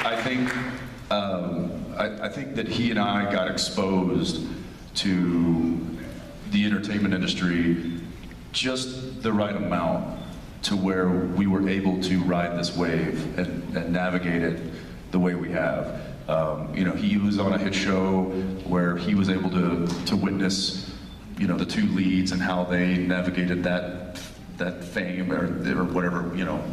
I think I think that he and I got exposed to the entertainment industry just the right amount to where we were able to ride this wave and navigate it the way we have. You know, he was on a hit show where he was able to witness, you know, the two leads and how they navigated that fame or whatever, you know.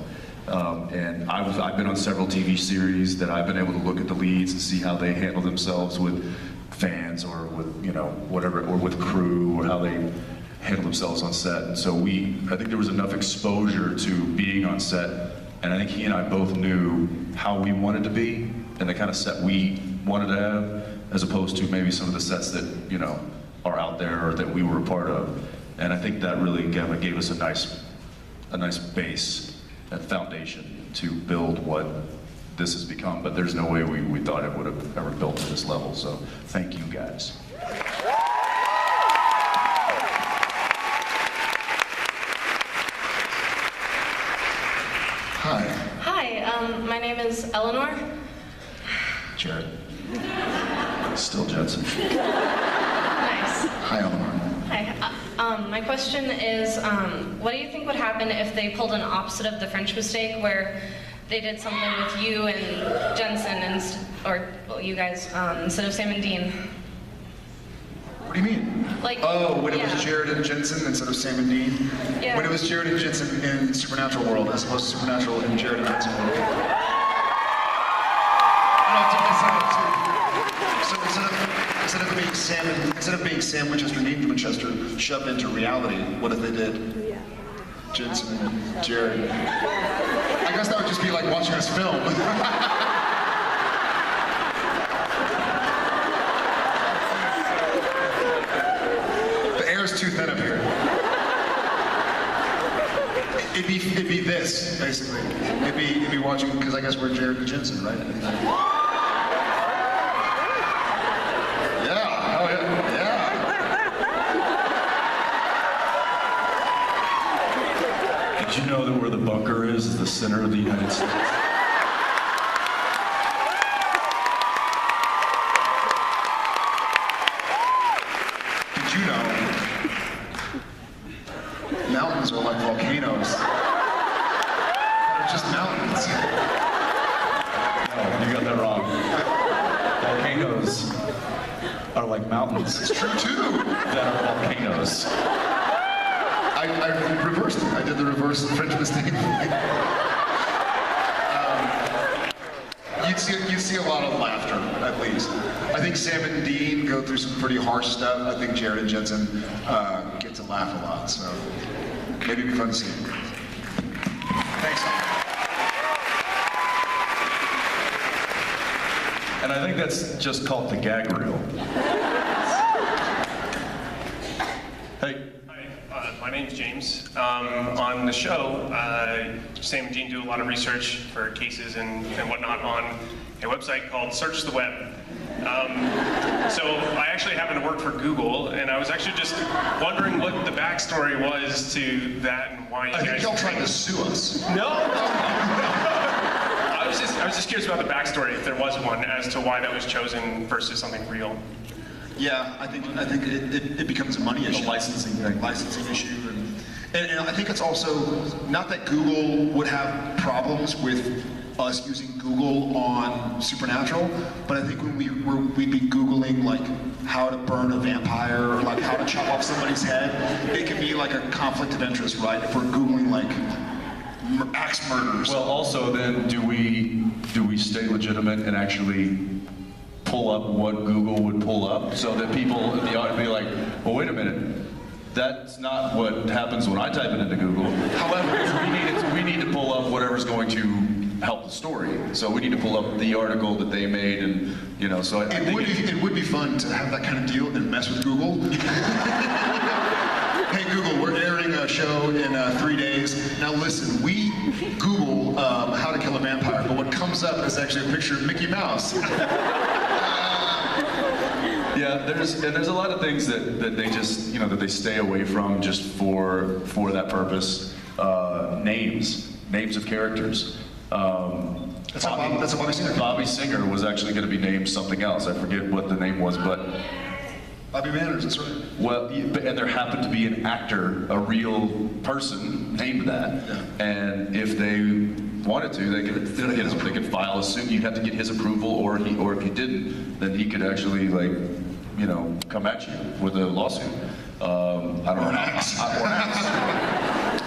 And I've been on several TV series that I've been able to look at the leads and see how they handle themselves with fans or with, you know, whatever, or with crew, or how they handle themselves on set. And so I think there was enough exposure to being on set, and I think he and I both knew how we wanted to be and the kind of set we wanted to have, as opposed to maybe some of the sets that, you know, are out there or that we were a part of. And I think that really gave us a nice base and foundation to build what this has become. But there's no way we thought it would have ever built to this level. So thank you guys. Hi. Hi, my name is Eleanor. Jared. Still Jensen. Nice. Hi, Eleanor. Hi. My question is, what do you think would happen if they pulled an opposite of the French mistake, where they did something with you and Jensen, or you guys, instead of Sam and Dean? What do you mean? Like, oh, when it yeah. was Jared and Jensen instead of Sam and Dean? Yeah. When it was Jared and Jensen in Supernatural World as opposed to Supernatural in Jared and Jensen World. So instead of being Sam Winchester and Dean Winchester shoved into reality, what if they did Jensen and Jared? I guess that would just be like watching us film. The air is too thin up here. It'd be this, basically. It'd be watching, because I guess we're Jared and Jensen, right? Yeah, oh yeah, yeah. Did you know that where the bunker is the center of the United States? Did you know mountains are like volcanoes? They're just mountains. No, you got that wrong. Volcanoes are like mountains It's true too. that are volcanoes. I reversed it. I did the reverse French mistake. You'd see a lot of laughter, at least. I think Sam and Dean go through some pretty harsh stuff. I think Jared and Jensen get to laugh a lot, so maybe it'd be fun to see. Thanks. And I think that's just called the gag reel. Hey. Hi, my name's James. On the show, Sam and Dean do a lot of research for cases and whatnot on a website called Search the Web. So I actually happen to work for Google, and I was actually just wondering what the backstory was to that and why you I guys... think y'all tried to sue us. No? I was just curious about the backstory, if there was one, as to why that was chosen versus something real. Yeah, I think it becomes a money issue. licensing thing. Licensing issue. And I think it's also, not that Google would have problems with us using Google on Supernatural, but I think when we'd be Googling like how to burn a vampire or like how to chop off somebody's head, it could be like a conflict of interest, right? If we're Googling like axe murders. Well, also then, do we stay legitimate and actually pull up what Google would pull up, so that people in the audience be like, well, wait a minute, that's not what happens when I type it into Google. However, we need to pull up whatever's going to help the story. So we need to pull up the article that they made, and you know. So it would be fun to have that kind of deal and mess with Google. Hey Google, we're airing a show in 3 days. Now listen, we Google how to kill a vampire, but what comes up is actually a picture of Mickey Mouse. Yeah, there's a lot of things that they just, you know, that they stay away from just for that purpose. Names of characters. That's a Bobby Singer. Bobby Singer was actually going to be named something else. I forget what the name was, but Bobby Manners, that's right. well, and there happened to be an actor, a real person named that. Yeah. And if they wanted to, they could file a suit. You'd have to get his approval, or if he didn't, then he could actually come at you with a lawsuit. I don't know. Or an axe.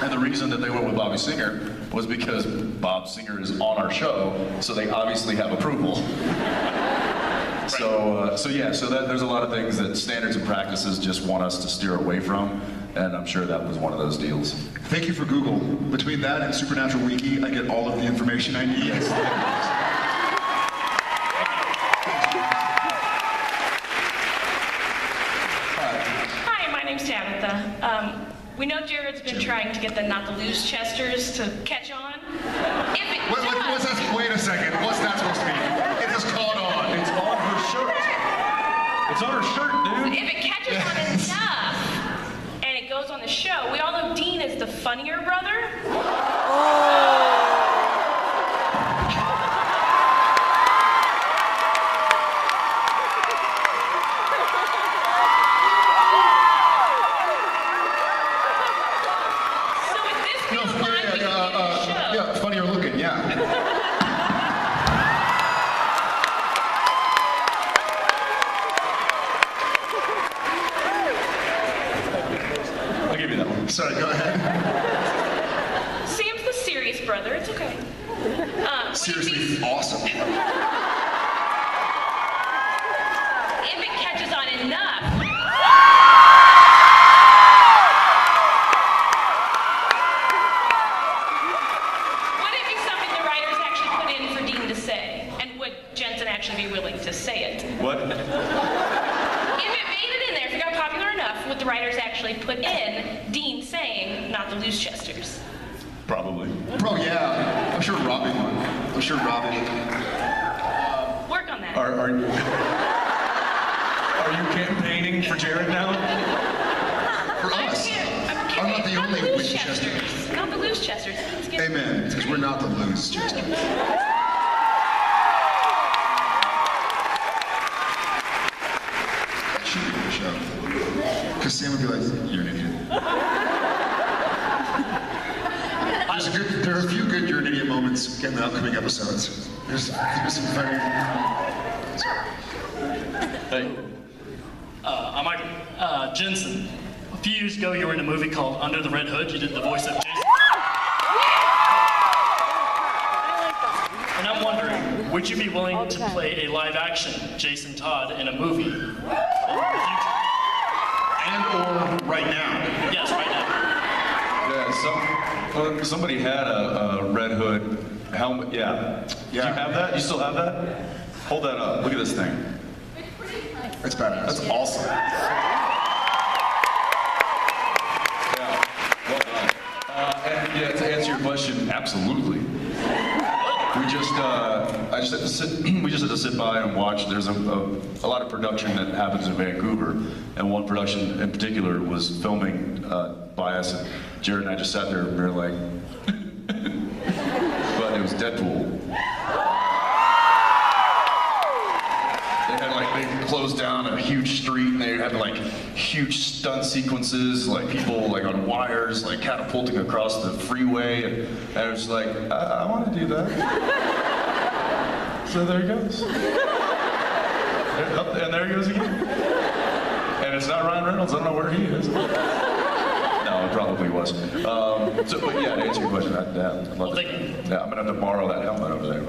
And the reason that they went with Bobby Singer was because Bob Singer is on our show, so they obviously have approval. So there's a lot of things that standards and practices just want us to steer away from, and I'm sure that was one of those deals. Thank you for Google. Between that and Supernatural Wiki, I get all of the information I need. Hi, my name's Tabitha. We know Jared's been trying to get the Not the Loose Chesters to catch on. If it What's does, that? Wait a second. What's that supposed to mean? It has caught on. It's on her shirt. It's on her shirt, dude. if it catches on enough and it goes on the show, we all know Dean is the funnier brother. So if this feels like we can get a show. Yeah, funnier looking, yeah. I'll give you that one. Sorry, go ahead. Sam's the serious brother. It's okay. Would it Seriously, be- awesome. if it catches on enough. Would it be something the writers actually put in for Dean to say? And would Jensen actually be willing to say it? What? If it made it in there, if it got popular enough, would the writers actually put in Dean saying, not the Loose Chesters? Probably. Bro, yeah. I'm sure Robbie would. I'm sure Robbie would. Work on that. Are you campaigning for Jared now? For us. I'm not the only Loose Winchester. Chesters. Not the Loose Chesters. Let's get- Amen. Because we're not the loose Chester. That should be the show. Because Sam would be like, you're an idiot. There are a few good you're an idiot moments in the upcoming episodes. There's some funny. Hey. I'm Michael. Jensen, a few years ago you were in a movie called Under the Red Hood. You did the voice of Jason. And I'm wondering, would you be willing to play a live action Jason Todd in a movie in the future? And or right now. Yes, right now. Yeah, somebody had a Red Hood helmet. Yeah. Do you have that? You still have that? Hold that up. Look at this thing. It's badass. That's awesome. Yeah. Well done. And yeah, to answer your question, absolutely. We just had to sit. We just had to sit by and watch. There's a lot of production that happens in Vancouver, and one production in particular was filming by us. And Jared and I just sat there and we were like, but it was Deadpool. They closed down a huge street and they had like huge stunt sequences, like people like on wires, like catapulting across the freeway, and I was like, I want to do that. So there he goes. And there he goes again. And it's not Ryan Reynolds. I don't know where he is. No, it probably was. But yeah, to answer your question, I'd love to. Yeah, I'm gonna have to borrow that helmet over there.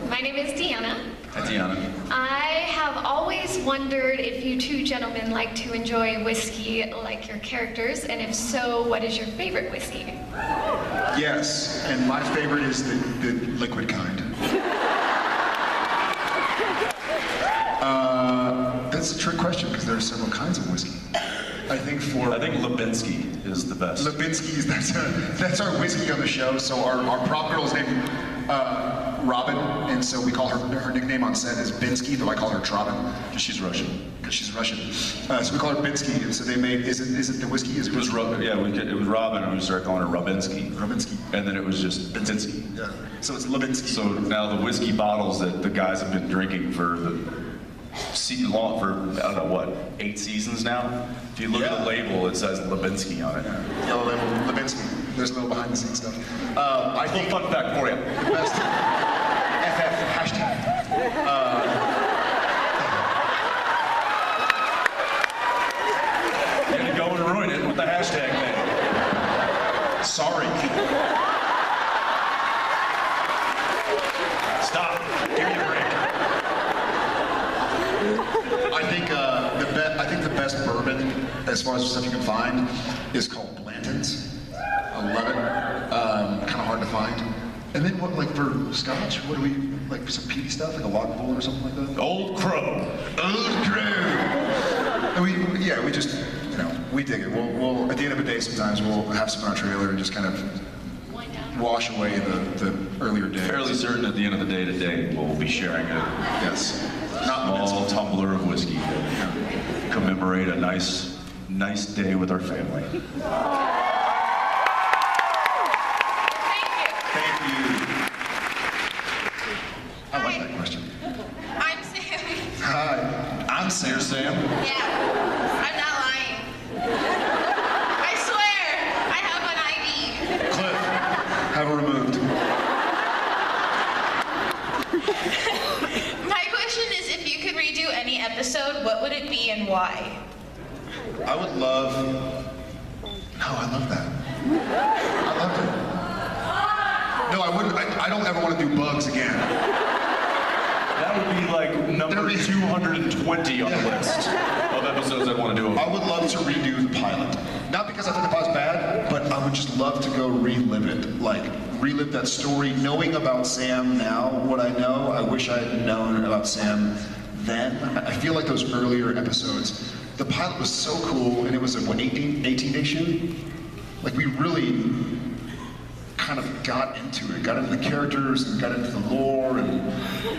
My name is Deanna. Hi, Deanna. I have always wondered if you two gentlemen like to enjoy whiskey like your characters, and if so, what is your favorite whiskey? Yes, and my favorite is the liquid kind. That's a trick question because there are several kinds of whiskey. I think Lubinsky is the best. Lubinsky's, that's our whiskey on the show. So our prop girl's named Robin, and so we call her nickname on set is Binsky, though I call her Trobin. She's Russian. Because she's Russian. So we call her Binsky, and so they made, is it the whiskey? It was it was Robin, and we started calling her Rabinsky. Rabinsky. And then it was just Binsky. Yeah. So it's Levinsky. So now the whiskey bottles that the guys have been drinking for long for I don't know what 8 seasons now. If you look at the label, it says Levinsky on it. Yellow label, Levinsky. There's a little behind the scenes stuff. I think Fun fact for you. the best FF hashtag. You're gonna go and ruin it with the hashtag thing. Sorry. Stop. Give me a break. I think the best bourbon, as far as the stuff you can find, is called Blanton's. I love it. Kind of hard to find. And then what, like for Scotch, what do we like for some peaty stuff, like a Lockwood or something like that? Old Crow. Old Crow. And we just, we dig it. We'll at the end of the day, sometimes we'll have some in our trailer and just kind of wash away the earlier days. Fairly certain at the end of the day today, we'll be sharing a Yes. Not small tumbler of whiskey to commemorate a nice day with our family. Thank you. I like that question. I'm Sam. Hi, I'm Sam. Sam? Yeah, I'm not lying. I swear, I have an ID. Cliff, have it removed. My question is, if you could redo any episode, what would it be and why? I would love. No, I love that. I loved it. No, I wouldn't. I don't ever want to do bugs again. That would be like number There'd be- 220 on the list of episodes I want to do. I would love to redo the pilot. Not because I think the pilot's bad, but I would just love to go relive it. Like, relive that story. Knowing about Sam now, what I know, I wish I had known about Sam then. I feel like those earlier episodes, the pilot was so cool, and it was a, 18-day shoot? Like, we really kind of got into it, got into the characters, and got into the lore, and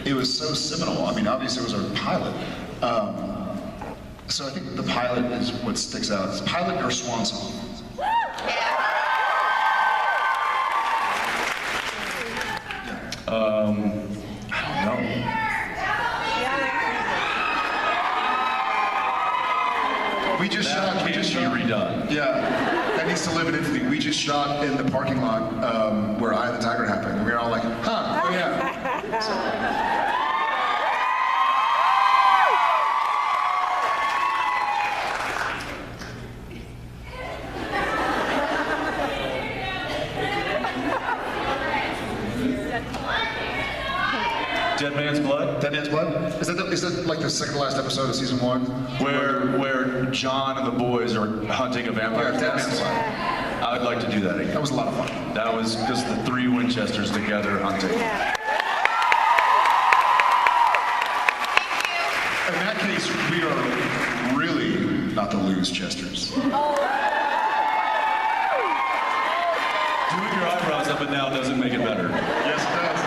it was so seminal. I mean, obviously it was our pilot. So I think the pilot is what sticks out. It's pilot or swan song. Yeah. I don't know. We just That shot. can't be redone. Yeah, that needs to live in infamy. We just shot in the parking lot where Eye of the Tiger happened. And we were all like, huh, oh yeah. Dead Man's Blood, Dead Man's Blood? Is that like the second to last episode of season 1? where John and the boys are hunting a vampire. Yeah, Dead Man's Blood. I would like to do that again. That was a lot of fun. That was just the 3 Winchesters together hunting. In that case, we are really not the Lose Chesters. Doing your eyebrows up and down doesn't make it better. Yes, it does.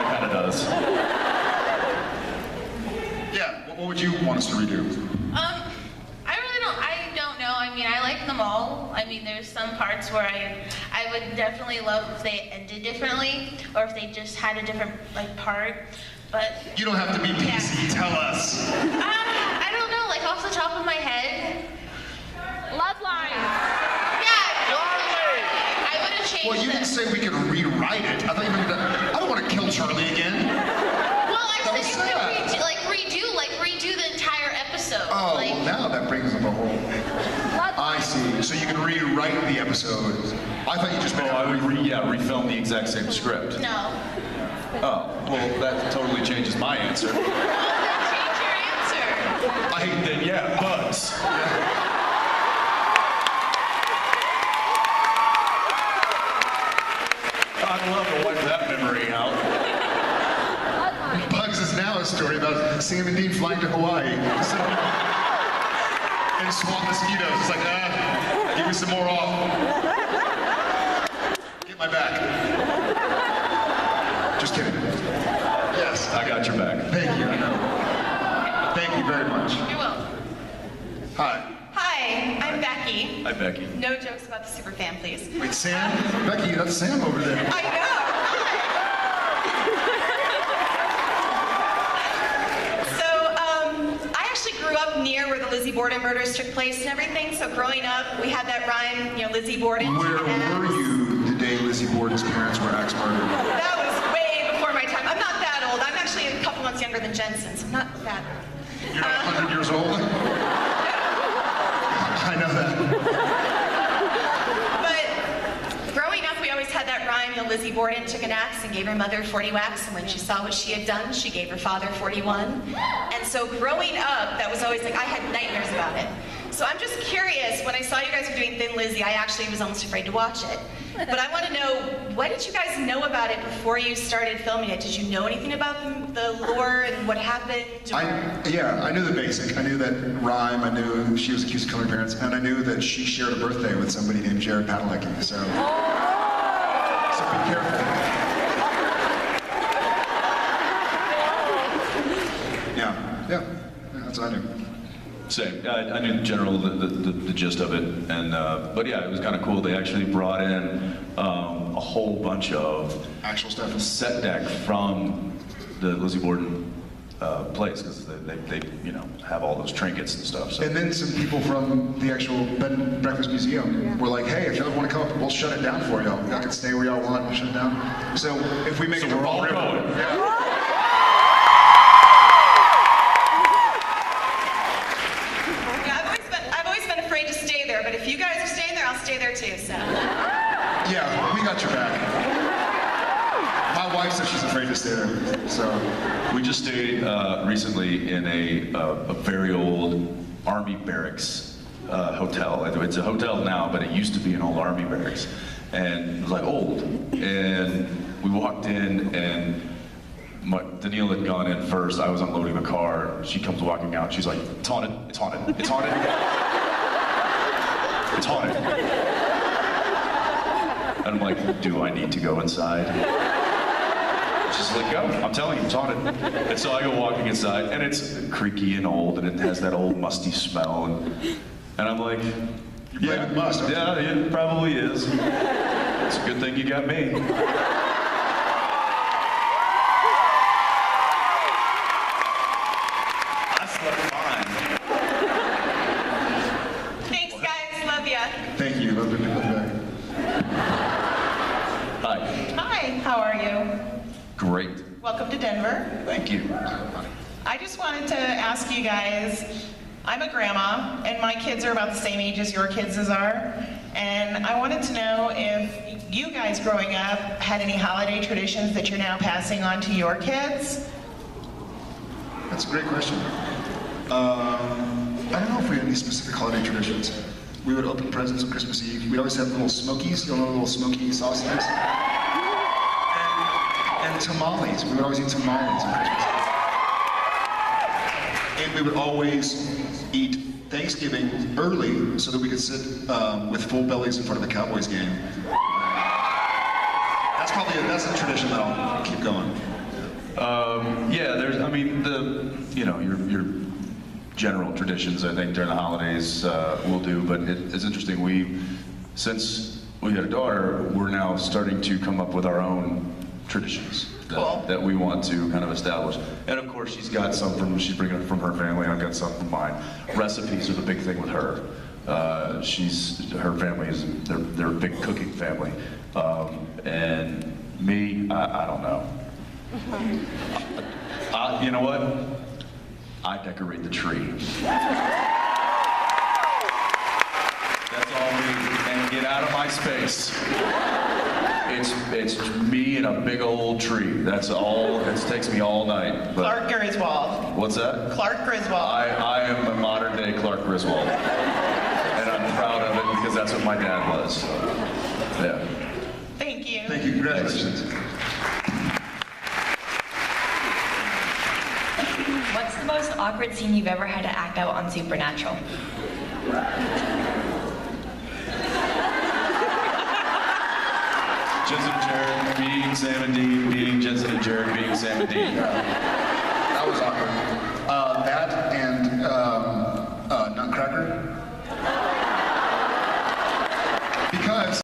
It kind of does. Yeah, what would you want us to redo? I don't know. I mean, I like them all. I mean, there's some parts where I would definitely love if they ended differently, or if they just had a different part. But You don't have to be PC, tell us. I don't know. Like off the top of my head, Love line. yeah. I would have changed. Well, you didn't it. say we could rewrite it. I thought you meant I don't want to kill Charlie again. Well, I That said was you could sad. redo the entire episode. Oh, like, well, now that brings up a whole. I see. So you can rewrite the episode. I thought you just meant. I would refilm the exact same script. no. Oh, well, that totally changes my answer. Change your answer. Then yeah, bugs. I'd love to wipe that memory out. Bugs is now a story about Sam and Dean flying to Hawaii. And swamp mosquitoes. It's like, give me some more off. Get my back. Hi, Becky. No jokes about the super fan, please. Wait, Sam? Becky, that's Sam over there. I know. So, I actually grew up near where the Lizzie Borden murders took place and everything. So growing up, we had that rhyme, Lizzie Borden. Where were you the day Lizzie Borden's parents were axe murdered? That was way before my time. I'm not that old. I'm actually a couple months younger than Jensen, so I'm not that old. You're not 100 years old? I know that. But growing up, we always had that rhyme, Lizzie Borden took an axe and gave her mother 40 whacks, and when she saw what she had done, she gave her father 41. And so growing up, that was always like, I had nightmares about it. So I'm just curious, when I saw you guys were doing Thin Lizzy, I actually was almost afraid to watch it. But I want to know, what did you guys know about it before you started filming it? Did you know anything about the lore and what happened? I knew the basic. I knew that rhyme. I knew she was accused of killing her parents, and I knew that she shared a birthday with somebody named Jared Padalecki. So be careful. Yeah, that's what I knew. Same. I knew the gist of it, and but yeah, it was kind of cool. They actually brought in a whole bunch of Actual stuff. set deck from the Lizzie Borden place because they have all those trinkets and stuff. So. And then some people from the actual Bed and Breakfast Museum were like, hey, if y'all want to come up, we'll shut it down for y'all. Y'all can stay where y'all want, we'll shut it down. So if we make it to we're all Fall River, going. yeah. I've always been afraid to stay there, but if you guys are staying there, I'll stay there too, so. Yeah, we got your back. My wife says she's afraid to stay there, so. We just stayed recently in a very old army barracks hotel. It's a hotel now, but it used to be an old army barracks, and it was like old. And we walked in, and Danielle had gone in first. I was unloading the car. She comes walking out. She's like, "It's haunted! It's haunted! It's haunted! It's haunted!" And I'm like, "Do I need to go inside?" She's like, "Go! I'm telling you, it's haunted." And so I go walking inside, and it's creaky and old, and it has that old musty smell. And I'm like, Yeah, it must. yeah, it probably is. It's a good thing you got me. I slept fine. Thanks, guys. Love ya. Thank you. Love the back. Hi. Hi, how are you? Great. Welcome to Denver. Thank you. I just wanted to ask you guys, I'm a grandma, and my kids are about the same age as your kids are, and I wanted to know if you guys growing up had any holiday traditions that you're now passing on to your kids? That's a great question. I don't know if we had any specific holiday traditions. We would open presents on Christmas Eve. We'd always have little smokies, you know, little smoky sausages. And tamales. We would always eat tamales on Christmas Eve. And we would always eat Thanksgiving early so that we could sit with full bellies in front of the Cowboys game. That's a tradition that I'll keep going. Yeah, your general traditions, I think, during the holidays we'll do, but it's interesting. Since we had a daughter, we're now starting to come up with our own traditions that we want to kind of establish. And of course, she's bringing it from her family, I've got some from mine. Recipes are the big thing with her. Her family they're a big cooking family. And me, I don't know. You know what? I decorate the tree. That's all me. And get out of my space. It's me and a big old tree. That's all. It takes me all night. But Clark Griswold. what's that? Clark Griswold. I am a modern day Clark Griswold. And I'm proud of it because that's what my dad was. Yeah. Thank you. Thank you. Congratulations. What's the most awkward scene you've ever had to act out on Supernatural? Jensen and Jared being Sam and Dean, being Jensen and Jared being Sam and Dean. That was awkward. That and Nutcracker. Because